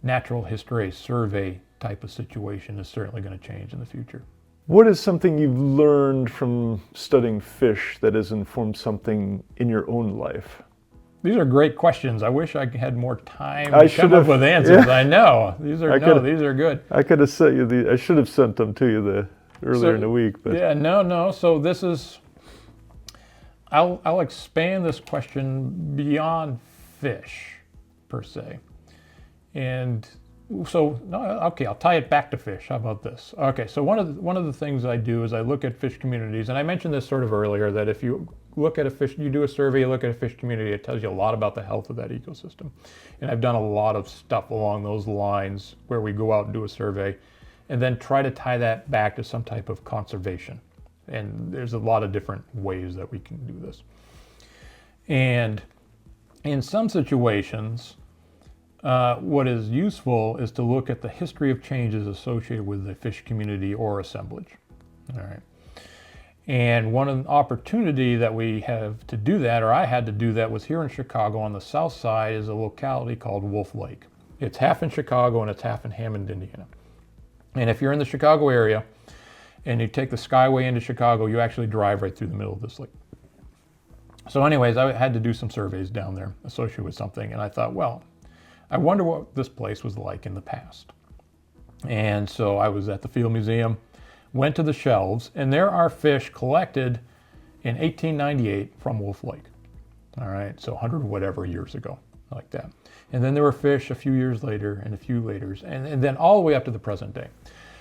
natural history survey type of situation is certainly going to change in the future. What is something you've learned from studying fish that has informed something in your own life? These are great questions. I wish I had more time I to come up with answers. Yeah. I know. These are good. I could have sent you I should have sent them to you earlier in the week. But yeah, no. So this is, I'll expand this question beyond fish, per se. And so, okay, I'll tie it back to fish. How about this? Okay, so one of the things I do is I look at fish communities, and I mentioned this sort of earlier, that if you look at a fish, you do a survey, you look at a fish community, it tells you a lot about the health of that ecosystem. And I've done a lot of stuff along those lines where we go out and do a survey and then try to tie that back to some type of conservation. And there's a lot of different ways that we can do this. And in some situations, what is useful is to look at the history of changes associated with the fish community or assemblage. All right. And one opportunity that we have to do that, or I had to do that, was here in Chicago on the south side is a locality called Wolf Lake. It's half in Chicago and it's half in Hammond, Indiana. And if you're in the Chicago area and you take the Skyway into Chicago, you actually drive right through the middle of this lake. So anyways, I had to do some surveys down there associated with something, and I thought, well, I wonder what this place was like in the past. And so I was at the Field Museum, went to the shelves, and there are fish collected in 1898 from Wolf Lake. All right, so 100 whatever years ago, like that. And then there were fish a few years later and a few later, and then all the way up to the present day.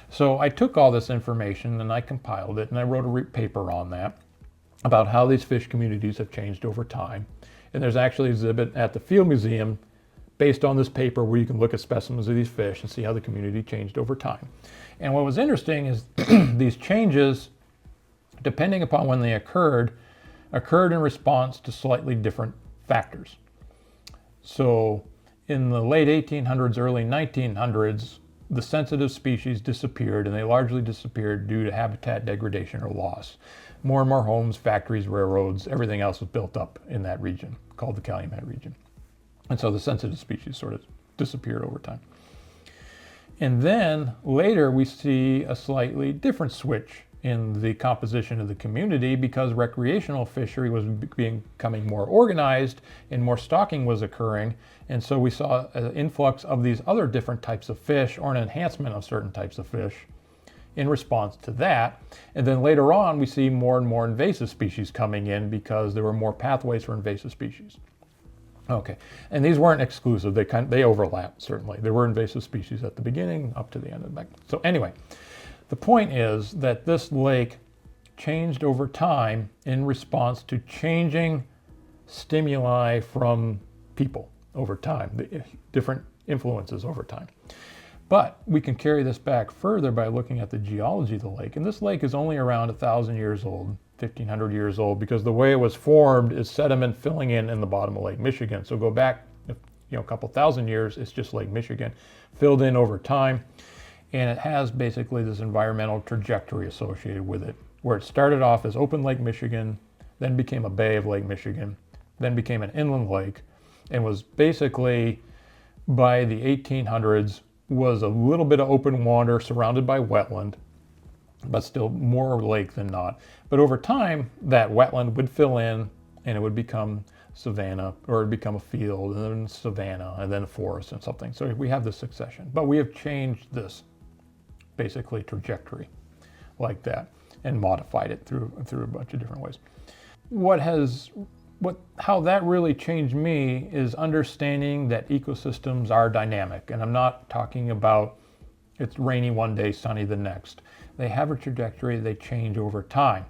So I took all this information and I compiled it, and I wrote a paper on that about how these fish communities have changed over time. And there's actually an exhibit at the Field Museum based on this paper where you can look at specimens of these fish and see how the community changed over time. And what was interesting is these changes, depending upon when they occurred in response to slightly different factors. So in the late 1800s, early 1900s, the sensitive species disappeared, and they largely disappeared due to habitat degradation or loss. More and more homes, factories, railroads, everything else was built up in that region called the Calumet region. And so the sensitive species sort of disappeared over time. And then later we see a slightly different switch in the composition of the community because recreational fishery was becoming more organized and more stocking was occurring. And so we saw an influx of these other different types of fish, or an enhancement of certain types of fish in response to that. And then later on we see more and more invasive species coming in because there were more pathways for invasive species. Okay, and these weren't exclusive. They overlap, certainly. There were invasive species at the beginning up to the end of the back. So anyway, the point is that this lake changed over time in response to changing stimuli from people over time, the different influences over time. But we can carry this back further by looking at the geology of the lake. And this lake is only around 1,000 years old, 1,500 years old, because the way it was formed is sediment filling in the bottom of Lake Michigan. So go back, a couple thousand years, it's just Lake Michigan, filled in over time. And it has basically this environmental trajectory associated with it, where it started off as open Lake Michigan, then became a bay of Lake Michigan, then became an inland lake, and was basically, by the 1800s, was a little bit of open water surrounded by wetland. but still more lake than not. But over time, that wetland would fill in and it would become savanna, or it'd become a field, and then savanna, and then a forest and something. So we have this succession. But we have changed this basically trajectory like that and modified it through a bunch of different ways. How that really changed me is understanding that ecosystems are dynamic. And I'm not talking about it's rainy one day, sunny the next. They have a trajectory, they change over time.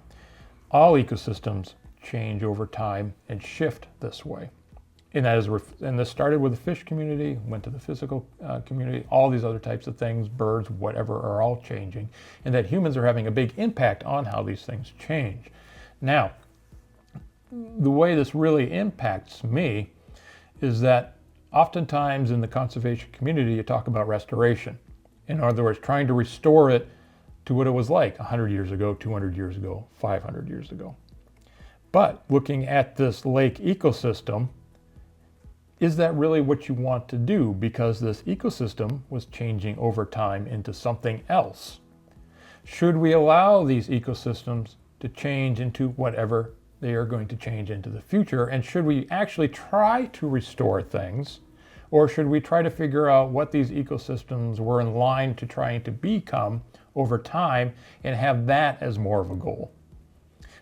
All ecosystems change over time and shift this way. And this started with the fish community, went to the physical community, all these other types of things, birds, whatever, are all changing. And that humans are having a big impact on how these things change. Now, the way this really impacts me is that oftentimes in the conservation community, you talk about restoration. In other words, trying to restore it to what it was like 100 years ago, 200 years ago, 500 years ago. But looking at this lake ecosystem, is that really what you want to do? Because this ecosystem was changing over time into something else. Should we allow these ecosystems to change into whatever they are going to change into the future? And should we actually try to restore things? Or should we try to figure out what these ecosystems were in line to trying to become over time and have that as more of a goal?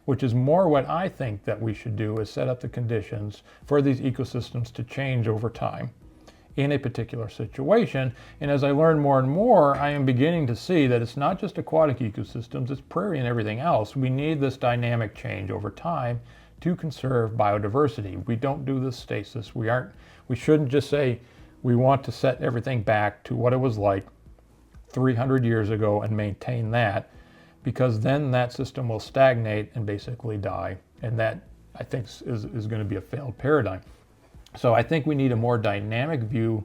Which is more what I think that we should do, is set up the conditions for these ecosystems to change over time in a particular situation. And as I learn more and more, I am beginning to see that it's not just aquatic ecosystems, it's prairie and everything else. We need this dynamic change over time to conserve biodiversity. We don't do this stasis. We shouldn't just say we want to set everything back to what it was like 300 years ago and maintain that, because then that system will stagnate and basically die. And that, I think, is going to be a failed paradigm. So I think we need a more dynamic view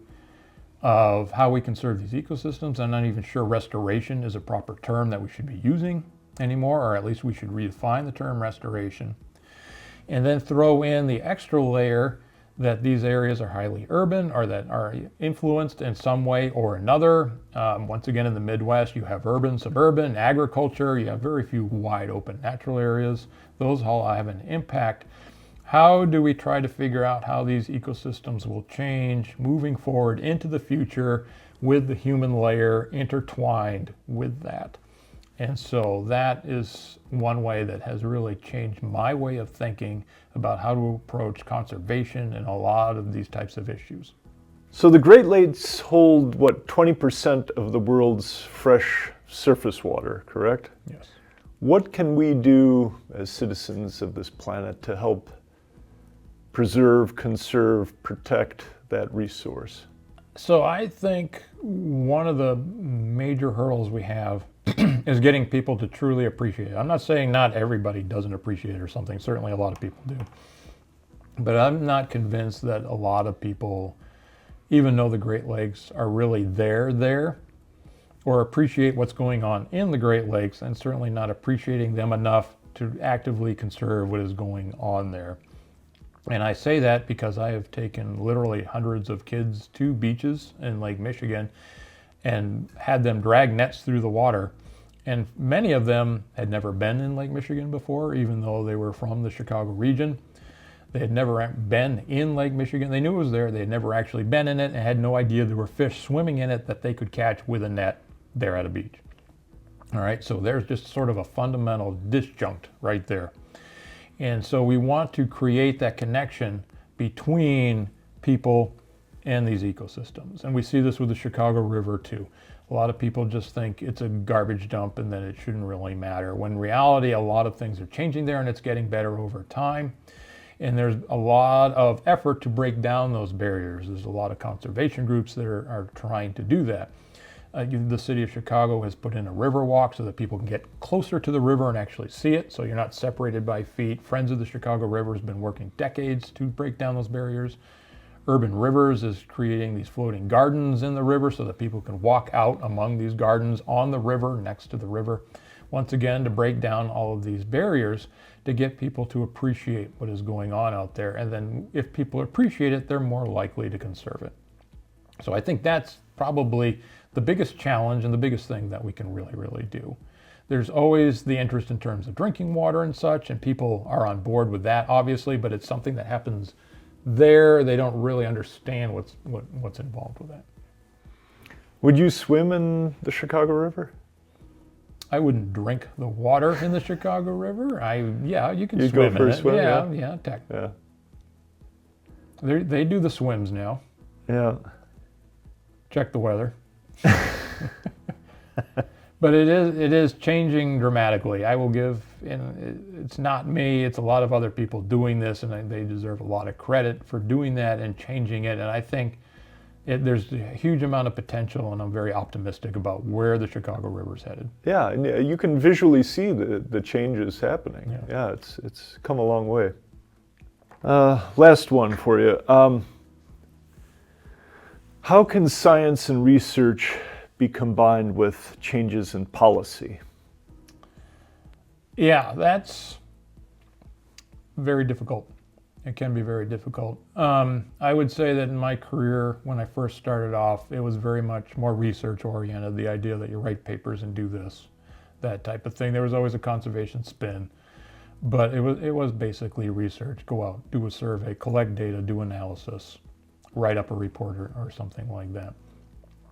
of how we conserve these ecosystems. I'm not even sure restoration is a proper term that we should be using anymore, or at least we should redefine the term restoration. And then throw in the extra layer that these areas are highly urban, or that are influenced in some way or another. Once again, in the Midwest, you have urban, suburban, agriculture. You have very few wide open natural areas. Those all have an impact. How do we try to figure out how these ecosystems will change moving forward into the future with the human layer intertwined with that? And so that is one way that has really changed my way of thinking about how to approach conservation and a lot of these types of issues. So the Great Lakes hold, 20% of the world's fresh surface water, correct? Yes. What can we do as citizens of this planet to help preserve, conserve, protect that resource? So I think one of the major hurdles we have is getting people to truly appreciate it. I'm not saying not everybody doesn't appreciate it or something. Certainly a lot of people do. But I'm not convinced that a lot of people, even though the Great Lakes are really there, or appreciate what's going on in the Great Lakes, and certainly not appreciating them enough to actively conserve what is going on there. And I say that because I have taken literally hundreds of kids to beaches in Lake Michigan and had them drag nets through the water. And many of them had never been in Lake Michigan before, even though they were from the Chicago region. They had never been in Lake Michigan. They knew it was there. They had never actually been in it and had no idea there were fish swimming in it that they could catch with a net there at a beach. All right, so there's just sort of a fundamental disjunct right there. And so we want to create that connection between people and these ecosystems. And we see this with the Chicago River too. A lot of people just think it's a garbage dump and that it shouldn't really matter. When in reality, a lot of things are changing there and it's getting better over time. And there's a lot of effort to break down those barriers. There's a lot of conservation groups that are trying to do that. The city of Chicago has put in a river walk so that people can get closer to the river and actually see it, so you're not separated by feet. Friends of the Chicago River has been working decades to break down those barriers. Urban Rivers is creating these floating gardens in the river so that people can walk out among these gardens on the river, next to the river. Once again, to break down all of these barriers to get people to appreciate what is going on out there. And then if people appreciate it, they're more likely to conserve it. So I think that's probably the biggest challenge and the biggest thing that we can really do. There's always the interest in terms of drinking water and such, and people are on board with that, obviously, but it's something that happens there. They don't really understand what's involved with that. Would you swim in the Chicago River? I wouldn't drink the water in the Chicago River. Yeah, you can You'd swim go for in a it. swim, Yeah, yeah. They do the swims now. Yeah. Check the weather. But it is changing dramatically. I will give, and it's not me, it's a lot of other people doing this, and they deserve a lot of credit for doing that and changing it. And I think there's a huge amount of potential, and I'm very optimistic about where the Chicago River is headed. Yeah, and you can visually see the changes happening. Yeah. Yeah, it's come a long way. Last one for you. How can science and research be combined with changes in policy? Yeah, that's very difficult. It can be very difficult. I would say that in my career, when I first started off, it was very much more research oriented, the idea that you write papers and do this, that type of thing. There was always a conservation spin, but it was basically research. Go out, do a survey, collect data, do analysis, write up a report or something like that.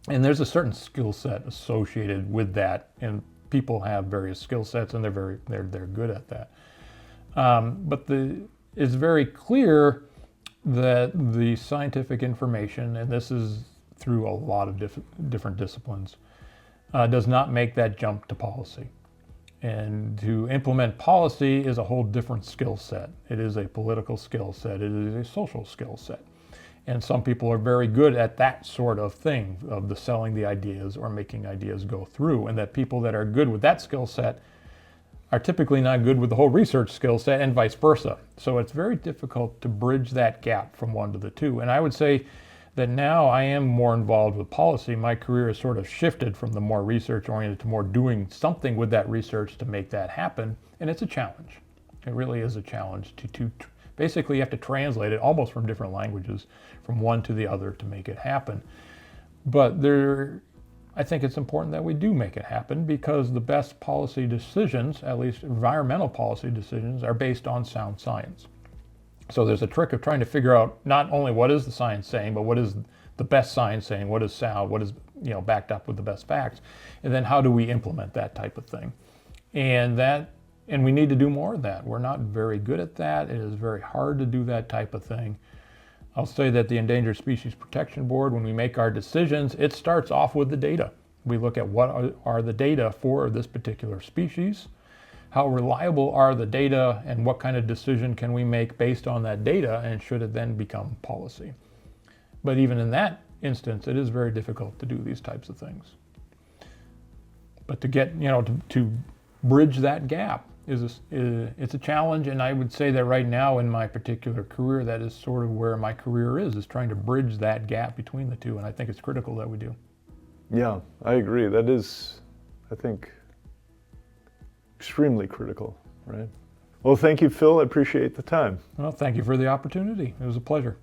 And there's a certain skill set associated with that, and people have various skill sets, and they're good at that. But it's very clear that the scientific information, and this is through a lot of different disciplines, does not make that jump to policy. And to implement policy is a whole different skill set. It is a political skill set. It is a social skill set. And some people are very good at that sort of thing, of the selling the ideas or making ideas go through. And that people that are good with that skill set are typically not good with the whole research skill set, and vice versa. So it's very difficult to bridge that gap from one to the two. And I would say that now I am more involved with policy. My career has sort of shifted from the more research oriented to more doing something with that research to make that happen. And it's a challenge. It really is a challenge to basically you have to translate it almost from different languages from one to the other to make it happen. But I think it's important that we do make it happen, because the best policy decisions, at least environmental policy decisions, are based on sound science. So there's a trick of trying to figure out not only what is the science saying, but what is the best science saying, what is sound, what is backed up with the best facts, and then how do we implement that type of thing. And we need to do more of that. We're not very good at that. It is very hard to do that type of thing. I'll say that the Endangered Species Protection Board, when we make our decisions, it starts off with the data. We look at what are the data for this particular species, how reliable are the data, and what kind of decision can we make based on that data, and should it then become policy. But even in that instance, it is very difficult to do these types of things. But to get, to bridge that gap it's a challenge, and I would say that right now in my particular career, that is sort of where my career is trying to bridge that gap between the two, and I think it's critical that we do. Yeah, I agree. That is, I think, extremely critical, right? Well, thank you, Phil. I appreciate the time. Well, thank you for the opportunity. It was a pleasure.